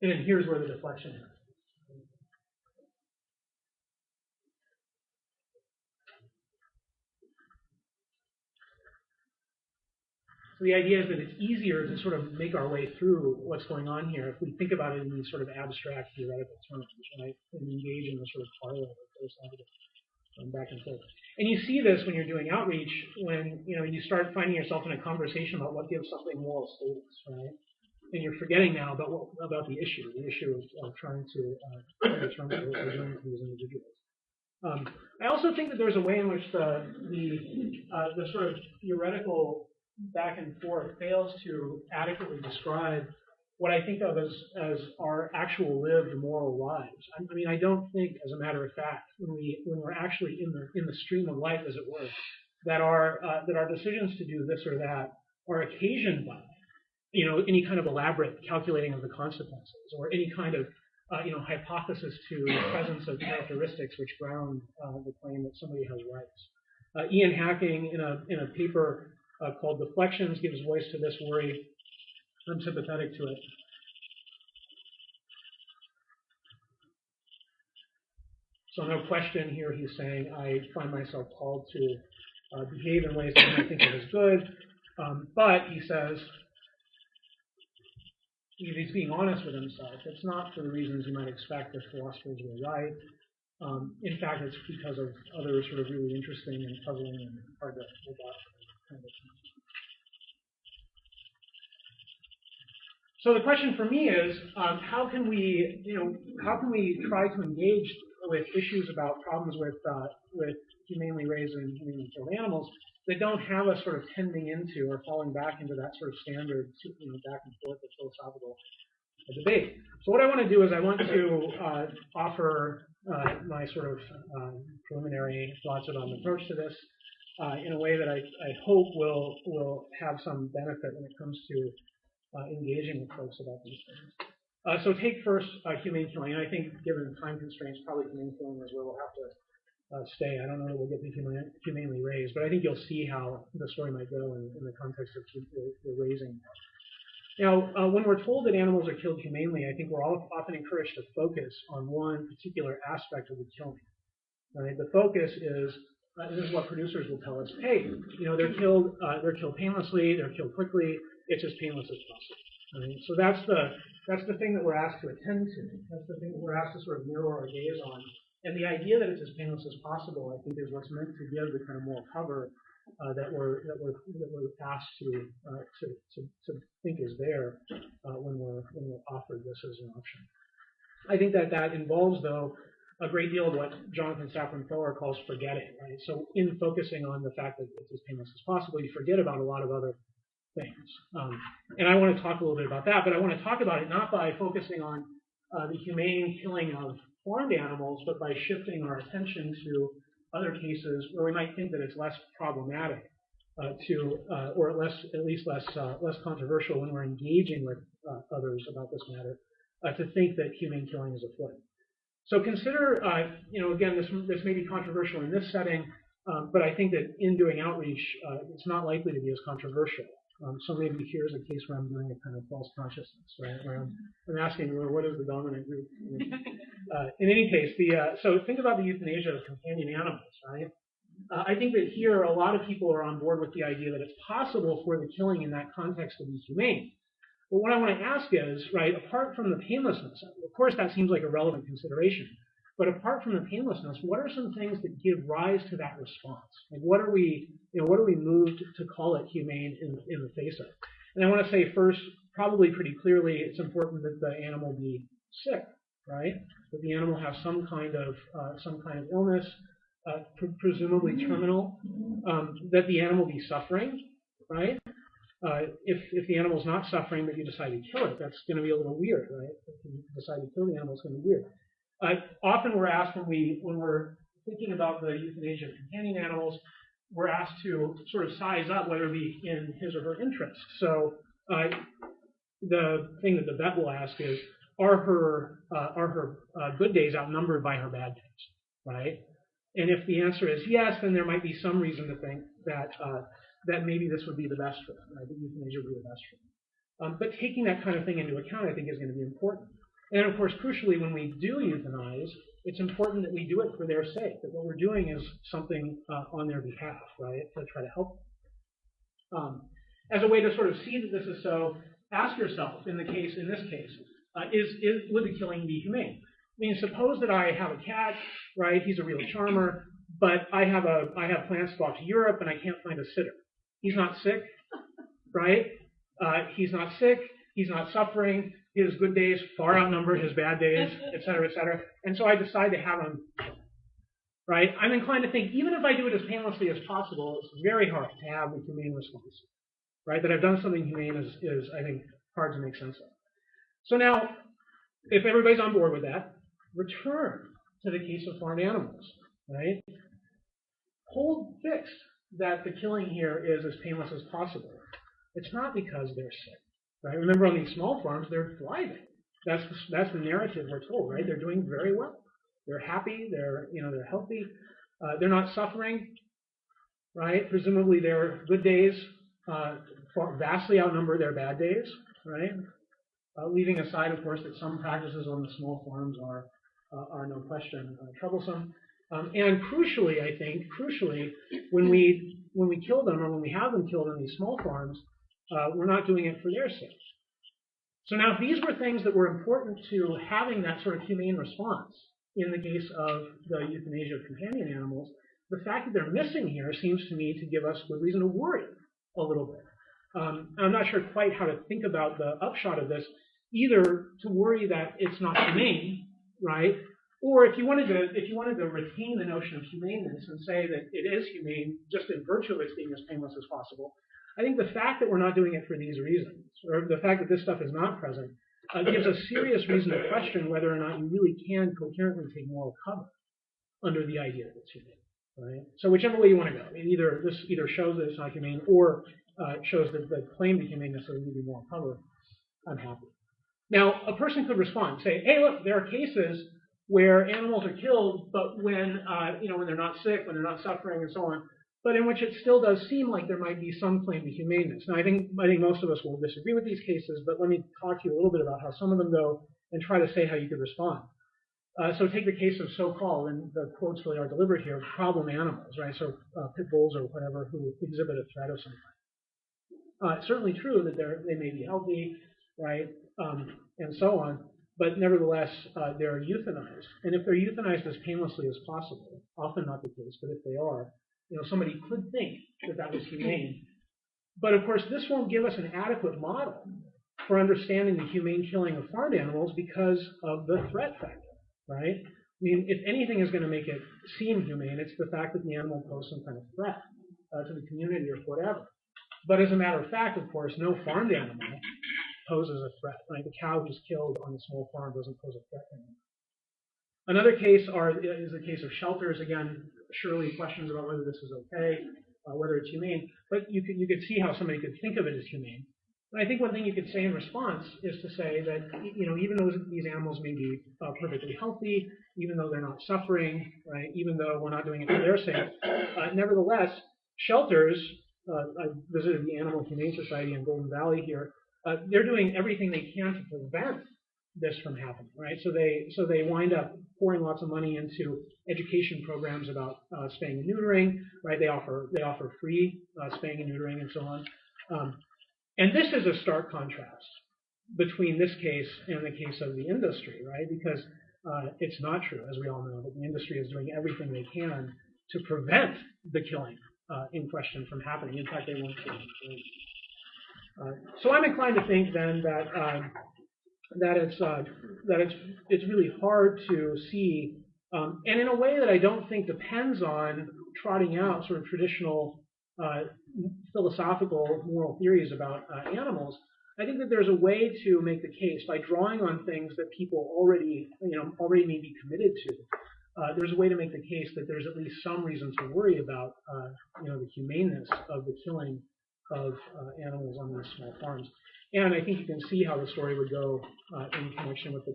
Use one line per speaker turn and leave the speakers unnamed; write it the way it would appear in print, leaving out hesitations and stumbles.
And then here's where the deflection is. So the idea is that it's easier to sort of make our way through what's going on here if we think about it in these sort of abstract theoretical terms, right? And engage in the sort of parallel or philosophical back and forth. And you see this when you're doing outreach, when you start finding yourself in a conversation about what gives something moral status, right? And you're forgetting now about the issue of trying to determine what we're doing to these individuals. I also think that there's a way in which the sort of theoretical back and forth fails to adequately describe what I think of as our actual lived moral lives. I mean, I don't think, as a matter of fact, when we're actually in the stream of life, as it were, that our decisions to do this or that are occasioned by any kind of elaborate calculating of the consequences, or any kind of hypothesis to the presence of characteristics which ground the claim that somebody has rights. Ian Hacking, in a paper called Deflections, gives voice to this worry. I'm sympathetic to it. So no question here he's saying, I find myself called to behave in ways that I think of as good, but he says, if he's being honest with himself, it's not for the reasons you might expect that philosophers will write. In fact, it's because of other sort of really interesting and puzzling and hard to hold up kind of things. So the question for me is, how can we try to engage with issues about problems with humanely raised and humanely killed animals that don't have us sort of tending into or falling back into that sort of standard back and forth of philosophical debate. So what I want to do is I want to offer my sort of preliminary thoughts about an approach to this in a way that I hope will have some benefit when it comes to engaging with folks about these things. So take first humane killing. And I think, given time constraints, probably humane killing is where we'll have to stay. I don't know that we'll get to humanely raised, but I think you'll see how the story might go in the context of the raising. Now, when we're told that animals are killed humanely, I think we're all often encouraged to focus on one particular aspect of the killing. Right? The focus is, this is what producers will tell us, hey, they're killed painlessly, they're killed quickly, it's as painless as possible. Right? So that's the thing that we're asked to attend to. That's the thing that we're asked to sort of mirror our gaze on. And the idea that it's as painless as possible, I think, is what's meant to give the kind of moral cover that we're asked to think is there when we're offered this as an option. I think that involves, though, a great deal of what Jonathan Safran Foer calls forgetting. Right? So in focusing on the fact that it's as painless as possible, you forget about a lot of other things. And I want to talk a little bit about that, but I want to talk about it not by focusing on the humane killing of farmed animals, but by shifting our attention to other cases where we might think that it's less problematic or at least less controversial when we're engaging with others about this matter, to think that humane killing is afoot. So consider, again, this may be controversial in this setting, but I think that in doing outreach, it's not likely to be as controversial. So maybe here's a case where I'm doing a kind of false consciousness, right? Where I'm asking, well, what is the dominant group? In any case, so think about the euthanasia of companion animals, right? I think that here a lot of people are on board with the idea that it's possible for the killing in that context to be humane. But what I want to ask is, right, apart from the painlessness, of course that seems like a relevant consideration, but apart from the painlessness, what are some things that give rise to that response? Like what are we moved to call it humane in the face of? And I want to say first, probably pretty clearly, it's important that the animal be sick, right? That the animal have some kind of illness, presumably terminal, that the animal be suffering, right? If the animal's not suffering but you decide to kill it, that's going to be a little weird, right? If you decide to kill the animal, it's going to be weird. Often we're asked when we're thinking about the euthanasia of companion animals, we're asked to sort of size up whether it be in his or her interest. So the thing that the vet will ask is, are her good days outnumbered by her bad days, right? And if the answer is yes, then there might be some reason to think that that maybe this would be the best for them, right? That euthanasia would be the best for them. But taking that kind of thing into account, I think, is going to be important. And of course, crucially, when we do euthanize, it's important that we do it for their sake, that what we're doing is something on their behalf, right, to try to help them. As a way to sort of see that this is so, ask yourself, in this case, would the killing be humane? I mean, suppose that I have a cat, right? He's a real charmer, but I have plans to go off to Europe and I can't find a sitter. He's not sick, right? He's not sick. He's not suffering. His good days far outnumber his bad days, et cetera, et cetera. And so I decide to have him, right? I'm inclined to think, even if I do it as painlessly as possible, it's very hard to have the humane response, right? That I've done something humane is, I think, hard to make sense of. So now, if everybody's on board with that, return to the case of farmed animals, right? Hold fixed that the killing here is as painless as possible. It's not because they're sick, right? Remember, on these small farms, they're thriving. That's the narrative we're told, right? They're doing very well. They're happy. They're healthy. They're not suffering, right? Presumably, their good days vastly outnumber their bad days, right? Leaving aside, of course, that some practices on the small farms are no question troublesome. And crucially, I think, when we kill them or when we have them killed on these small farms, we're not doing it for their sake. So now, if these were things that were important to having that sort of humane response in the case of the euthanasia of companion animals, the fact that they're missing here seems to me to give us good reason to worry a little bit. I'm not sure quite how to think about the upshot of this, either to worry that it's not humane, right? Or if you wanted to retain the notion of humaneness and say that it is humane just in virtue of its being as painless as possible, I think the fact that we're not doing it for these reasons, or the fact that this stuff is not present, gives a serious reason to question whether or not you really can coherently take moral cover under the idea that it's humane, right? So whichever way you want to go, this either shows that it's not humane or shows that the claim to humaneness will give you moral cover. I'm happy. Now, a person could respond, say, hey, look, there are cases where animals are killed, but when they're not sick, when they're not suffering, and so on, but in which it still does seem like there might be some claim to humaneness. Now, I think most of us will disagree with these cases, but let me talk to you a little bit about how some of them go and try to say how you could respond. So take the case of so-called, and the quotes really are delivered here, problem animals, right? So pit bulls or whatever who exhibit a threat of some kind. It's certainly true that they may be healthy, right, and so on, but nevertheless, they're euthanized. And if they're euthanized as painlessly as possible, often not the case, but if they are, somebody could think that that was humane. But of course, this won't give us an adequate model for understanding the humane killing of farmed animals because of the threat factor, right? I mean, if anything is going to make it seem humane, it's the fact that the animal poses some kind of threat to the community or whatever. But as a matter of fact, of course, no farmed animal poses a threat, right? The cow who's killed on the small farm doesn't pose a threat anymore. Another case is the case of shelters. Again, surely questions about whether this is okay, whether it's humane, but you could see how somebody could think of it as humane. And I think one thing you could say in response is to say that, even though these animals may be perfectly healthy, even though they're not suffering, right, even though we're not doing it for their sake, nevertheless, shelters, I visited the Animal Humane Society in Golden Valley here, they're doing everything they can to prevent this from happening, right? So they wind up pouring lots of money into education programs about spaying and neutering, right? They offer free spaying and neutering and so on. And this is a stark contrast between this case and the case of the industry, right? Because it's not true, as we all know, that the industry is doing everything they can to prevent the killing in question from happening. In fact, they won't kill them. So I'm inclined to think then that it's really hard to see, and in a way that I don't think depends on trotting out sort of traditional philosophical moral theories about animals. I think that there's a way to make the case by drawing on things that people already may be committed to. There's a way to make the case that there's at least some reason to worry about the humaneness of the killing of animals on these small farms. And I think you can see how the story would go in connection with the